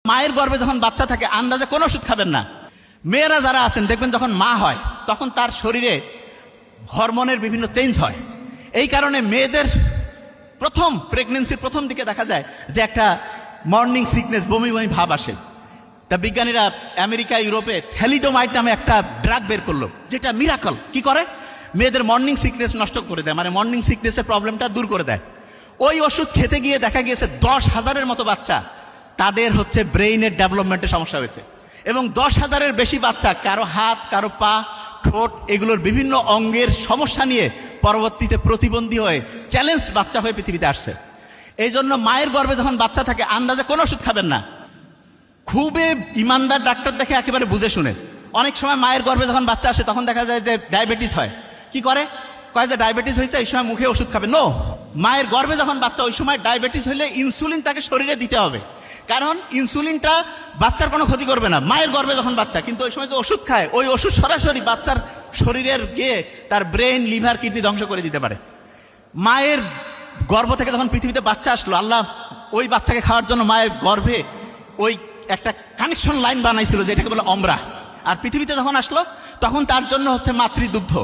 মায়ের গর্ভে যখন বাচ্চা থাকে আন্দাজে কোনো ওষুধ খাবেন না। মেয়েরা যারা আছেন দেখবেন যখন মা হয় তখন তার শরীরে হরমোনের বিভিন্ন চেঞ্জ হয়। এই কারণে মেয়েদের প্রথম প্রেগনেন্সির প্রথম দিকে দেখা যায় যে একটা মর্নিং সিকনেস, বমি বমি ভাব আসে। তা বিজ্ঞানীরা আমেরিকা ইউরোপে থ্যালিডোমাইড নামে একটা ড্রাগ বের করলো, যেটা মিরাকল। কি করে? মেয়েদের মর্নিং সিকনেস নষ্ট করে দেয়, মানে মর্নিং সিকনেসের প্রবলেমটা দূর করে দেয়। ওই ওষুধ খেতে গিয়ে দেখা গিয়েছে 10,000-এর মতো বাচ্চা তাদের হচ্ছে ব্রেইনের ডেভেলপমেন্টের সমস্যা হয়েছে, এবং 10,000-এর বেশি বাচ্চা কারো হাত, কারো পা, ঠোঁট এগুলোর বিভিন্ন অঙ্গের সমস্যা নিয়ে পরবর্তীতে প্রতিবন্ধী হয়ে চ্যালেঞ্জড বাচ্চা হয়ে পৃথিবীতে আসছে। এই জন্য মায়ের গর্ভে যখন বাচ্চা থাকে আন্দাজে কোনো ওষুধ খাবেন না। খুবই ইমানদার ডাক্তার দেখে একেবারে বুঝে শুনে। অনেক সময় মায়ের গর্ভে যখন বাচ্চা আসে তখন দেখা যায় যে ডায়াবেটিস হয়। কি করে? কয় যে ডায়াবেটিস হয়েছে, এই সময় মুখে ওষুধ খাবে। নো, মায়ের গর্ভে যখন বাচ্চা, ওই সময় ডায়াবেটিস হলে ইনসুলিন তাকে শরীরে দিতে হবে, কারণ ইনসুলিনটা বাচ্চার কোনো ক্ষতি করবে না মায়ের গর্ভে যখন বাচ্চা। কিন্তু ওই সময় যে ওষুধ খায়, ওই ওষুধ সরাসরি বাচ্চার শরীরের গিয়ে তার ব্রেন, লিভার, কিডনি ধ্বংস করে দিতে পারে। মায়ের গর্ভ থেকে যখন পৃথিবীতে বাচ্চা আসলো, আল্লাহ ওই বাচ্চাকে খাওয়ার জন্য মায়ের গর্ভে ওই একটা কানেকশন লাইন বানাইছিল, যেটাকে বলে অমরা। আর পৃথিবীতে যখন আসলো তখন তার জন্য হচ্ছে মাতৃদুগ্ধ।